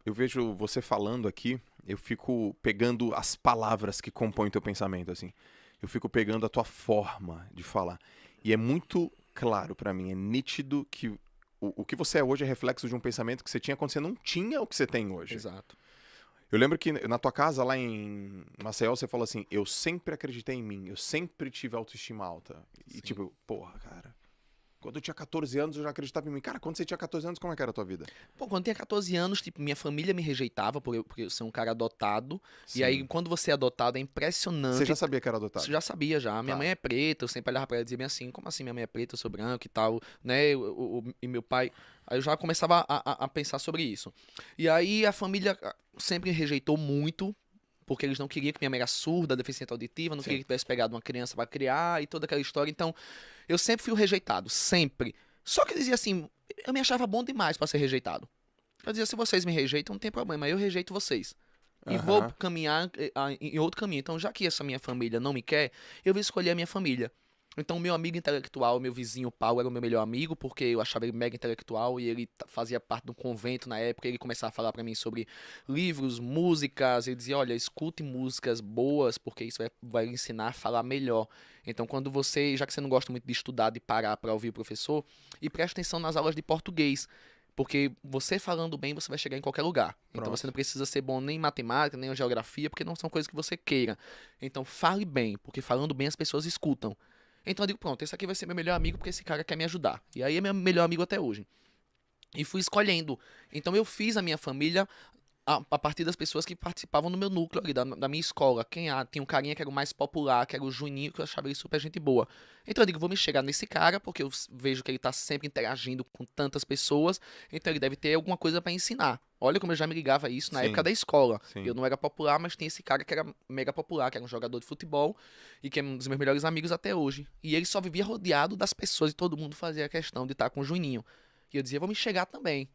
eu vejo você falando aqui, eu fico pegando as palavras que compõem teu pensamento, assim. Eu fico pegando a tua forma de falar. E é muito claro pra mim, é nítido que o que você é hoje é reflexo de um pensamento que você tinha quando você não tinha o que você tem hoje. Exato. Eu lembro que na tua casa, lá em Maceió, você falou assim: eu sempre acreditei em mim, eu sempre tive autoestima alta. E Sim. tipo, porra, cara. Quando eu tinha 14 anos, eu já acreditava em mim. Cara, quando você tinha 14 anos, como é que era a tua vida? Pô, quando eu tinha 14 anos, tipo, minha família me rejeitava porque eu ser um cara adotado. E aí, Sim. quando você é adotado, é Você já impressionante. sabia que era Isso adotado? já sabia já. Minha Tá. mãe é preta, eu sempre olhava pra ela e dizia bem assim, como assim minha mãe é preta, eu sou branco e tal, né? E meu pai. Aí eu já começava a pensar sobre isso. E aí a família sempre rejeitou muito, porque eles não queriam que minha mãe era surda, deficiente auditiva, não queria Sim. que tivesse pegado uma criança pra criar e toda aquela história. Então, eu sempre fui o rejeitado, sempre. Só que eu dizia assim, eu me achava bom demais pra ser rejeitado. Eu dizia, se vocês me rejeitam, não tem problema, eu rejeito vocês e vou Aham. caminhar em outro caminho. Então, já que essa minha família não me quer, eu vou escolher a minha família. Então, meu amigo intelectual, meu vizinho Paulo, era o meu melhor amigo, porque eu achava ele mega intelectual e ele fazia parte de um convento na época. Ele começava a falar pra mim sobre livros, músicas. Ele dizia: olha, escute músicas boas, porque isso vai lhe ensinar a falar melhor. Então, quando você, já que você não gosta muito de estudar, de parar pra ouvir o professor, e preste atenção nas aulas de português. Porque você falando bem, você vai chegar em qualquer lugar. Então você Pronto. não precisa ser bom nem em matemática, nem em geografia, porque não são coisas que você queira. Então fale bem, porque falando bem as pessoas escutam. Então eu digo, pronto, esse aqui vai ser meu melhor amigo porque esse cara quer me ajudar. E aí é meu melhor amigo até hoje. E fui escolhendo. Então eu fiz a minha família a partir das pessoas que participavam do meu núcleo ali, da minha escola. Tinha um carinha que era o mais popular, que era o Juninho, que eu achava ele super gente boa. Então eu digo, vou me chegar nesse cara, porque eu vejo que ele tá sempre interagindo com tantas pessoas, então ele deve ter alguma coisa pra ensinar. Olha como eu já me ligava isso na época Sim. da escola. Eu Sim. não era popular, mas tinha esse cara que era mega popular, que era um jogador de futebol e que é um dos meus melhores amigos até hoje. E ele só vivia rodeado das pessoas e todo mundo fazia questão de estar com o Juninho. E eu dizia, vou me chegar também.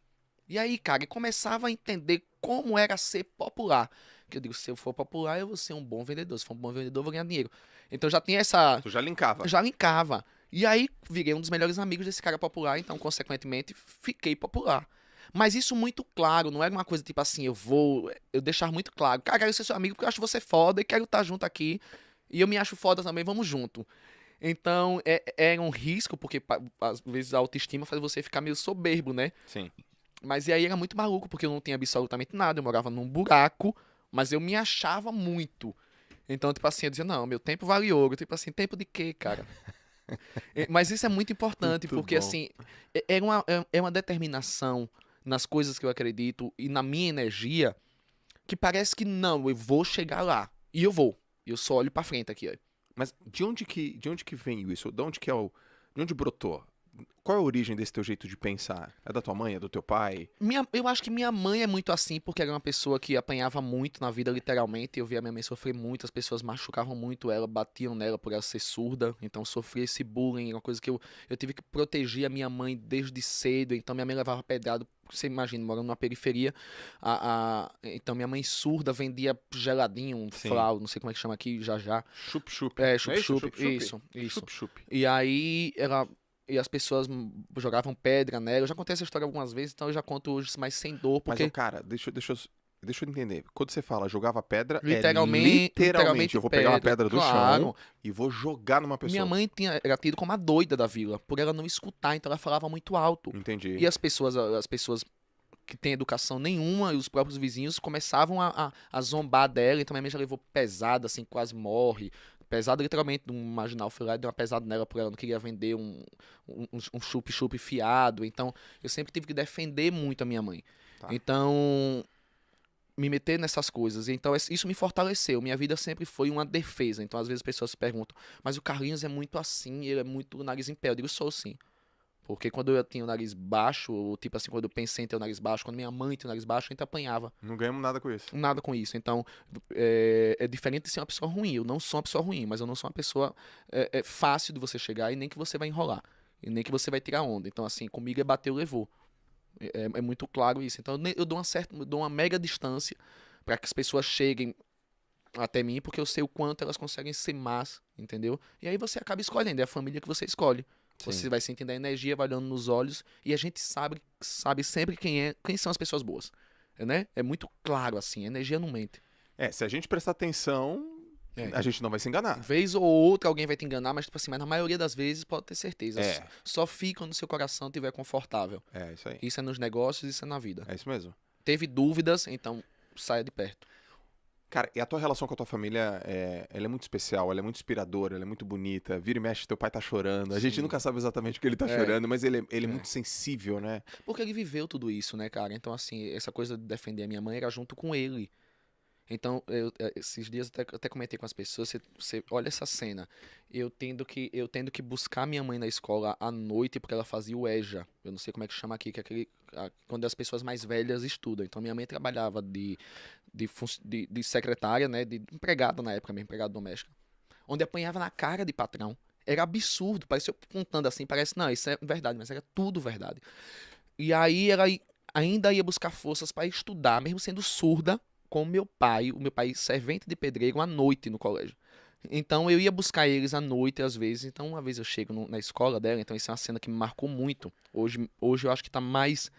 E aí, cara, eu começava a entender como era ser popular. Que eu digo, se eu for popular, eu vou ser um bom vendedor. Se for um bom vendedor, eu vou ganhar dinheiro. Então já tinha essa. Tu já linkava. Já linkava. E aí virei um dos melhores amigos desse cara popular, então, consequentemente, fiquei popular. Mas isso muito claro, não era uma coisa tipo assim, eu deixar muito claro, cara, quero ser seu amigo porque eu acho você foda e quero estar junto aqui. E eu me acho foda também, vamos junto. Então, é um risco, porque às vezes a autoestima faz você ficar meio soberbo, né? Sim. Mas e aí era muito maluco, porque eu não tinha absolutamente nada, eu morava num buraco, mas eu me achava muito. Então, tipo assim, eu dizia, não, meu tempo vale ouro. Tipo assim, tempo de quê, cara? Mas isso é muito importante, Muito porque bom. assim, é uma determinação nas coisas que eu acredito e na minha energia que parece que não, eu vou chegar lá. E eu vou. Eu só olho pra frente aqui, ó. Mas de onde que veio isso? De onde que é o, de onde brotou? Qual é a origem desse teu jeito de pensar? É da tua mãe, é do teu pai? Eu acho que minha mãe é muito assim, porque era uma pessoa que apanhava muito na vida, literalmente. Eu via minha mãe sofrer muito, as pessoas machucavam muito ela, batiam nela por ela ser surda. Então sofria esse bullying, uma coisa que eu tive que proteger a minha mãe desde cedo. Então minha mãe levava pedrada, você imagina, morando numa periferia. Então minha mãe surda vendia geladinho, um Sim. flau, não sei como é que chama aqui, já já. Chup-chup. É, Não é isso? chup-chup, Chup-chup? isso, isso. Chup-chup. E aí ela. E as pessoas jogavam pedra nela. Eu já contei essa história algumas vezes, então eu já conto hoje mais sem dor, Mas, ô, porque cara, deixa eu entender. Quando você fala jogava pedra, é literalmente, literalmente literalmente eu vou pegar uma pedra, pedra do chão claro. e vou jogar numa Minha pessoa. mãe era tida como a doida da vila, por ela não escutar, então ela falava muito alto. Entendi. E as pessoas que têm educação nenhuma e os próprios vizinhos começavam a zombar dela, então minha mãe já levou pesada, assim, quase morre. Pesada literalmente, um marginal foi lá e deu uma pesada nela por ela não queria vender um chup-chup fiado. Então eu sempre tive que defender muito a minha mãe. Tá. Então, me meter nessas coisas. Então, isso me fortaleceu. Minha vida sempre foi uma defesa. Então, às vezes as pessoas se perguntam, mas o Carlinhos é muito assim, ele é muito nariz em pé. Eu digo, sou sim. Porque quando eu tinha o nariz baixo, ou tipo assim, quando eu pensei em ter o nariz baixo, quando minha mãe tinha o nariz baixo, a gente apanhava. Não ganhamos nada com isso. Nada com isso. Então, é diferente de ser uma pessoa ruim. Eu não sou uma pessoa ruim, mas eu não sou uma pessoa fácil de você chegar e nem que você vai enrolar. E nem que você vai tirar onda. Então, assim, comigo é bateu, levou. É muito claro isso. Então, eu dou uma mega distância para que as pessoas cheguem até mim, porque eu sei o quanto elas conseguem ser más, entendeu? E aí você acaba escolhendo, é a família que você escolhe. Sim. Você vai sentindo a energia, vai olhando nos olhos, e a gente sabe sempre quem são as pessoas boas. né? É muito claro, assim, a energia não mente. Se a gente prestar atenção, É. a gente não vai se enganar. Vez ou outra alguém vai te enganar, mas, tipo assim, mas na maioria das vezes pode ter certeza. É. Só fica quando seu coração estiver confortável. É isso aí. Isso é nos negócios, isso é na vida. É isso mesmo. Teve dúvidas, então saia de perto. Cara, e a tua relação com a tua família, ela é muito especial, ela é muito inspiradora, ela é muito bonita. Vira e mexe, teu pai tá chorando. A gente Sim. nunca sabe exatamente o que ele tá É. chorando, mas ele é muito sensível, né? Porque ele viveu tudo isso, né, cara? Então, assim, essa coisa de defender a minha mãe era junto com ele. Então, esses dias eu até comentei com as pessoas, você olha essa cena, eu tendo que buscar minha mãe na escola à noite, porque ela fazia o EJA, eu não sei como é que chama aqui, que é quando as pessoas mais velhas estudam. Então, minha mãe trabalhava de secretária, né, de empregada na época mesmo, empregada doméstica, onde apanhava na cara de patrão. Era absurdo, parecia eu contando assim, parece, não, isso é verdade, mas era tudo verdade. E aí ela ainda ia buscar forças para estudar, mesmo sendo surda, com o meu pai servente de pedreiro à noite no colégio. Então eu ia buscar eles à noite às vezes. Então uma vez eu chego na escola dela, então isso é uma cena que me marcou muito. Hoje eu acho que tá mais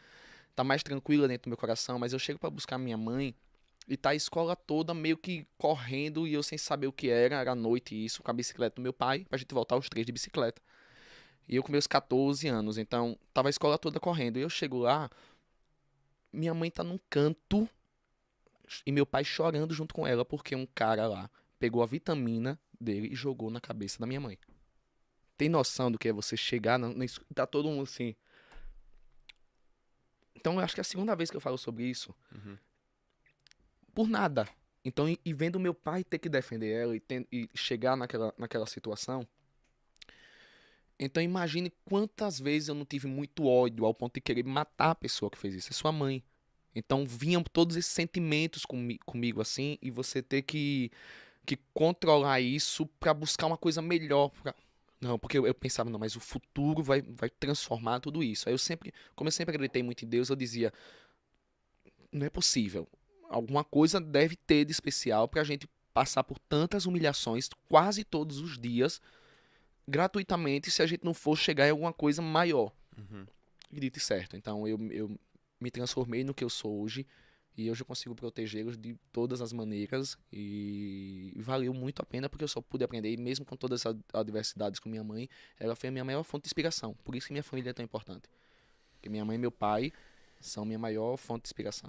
tranquila dentro do meu coração, mas eu chego para buscar minha mãe e tá a escola toda meio que correndo e eu sem saber o que era à noite isso, com a bicicleta do meu pai, pra gente voltar os três de bicicleta. E eu com meus 14 anos, então tava a escola toda correndo. E eu chego lá, minha mãe tá num canto e meu pai chorando junto com ela, porque um cara lá pegou a vitamina dele e jogou na cabeça da minha mãe. Tem noção do que é você chegar tá todo mundo assim. Então eu acho que é a segunda vez que eu falo sobre isso. Uhum. Por nada. Então, e vendo meu pai ter que defender ela e chegar naquela situação. Então imagine quantas vezes eu não tive muito ódio ao ponto de querer matar a pessoa que fez isso. É sua mãe. Então vinham todos esses sentimentos comigo assim, e você ter que controlar isso pra buscar uma coisa melhor. Não, porque eu pensava, não, mas o futuro vai transformar tudo isso. Aí como eu sempre acreditei muito em Deus, eu dizia, não é possível. Alguma coisa deve ter de especial pra gente passar por tantas humilhações quase todos os dias, gratuitamente, se a gente não for chegar em alguma coisa maior. Uhum. E dito e certo. Então eu me transformei no que eu sou hoje. E hoje eu consigo protegê-los de todas as maneiras. E valeu muito a pena porque eu só pude aprender. E mesmo com todas as adversidades com minha mãe, ela foi a minha maior fonte de inspiração. Por isso que minha família é tão importante. Porque minha mãe e meu pai são minha maior fonte de inspiração.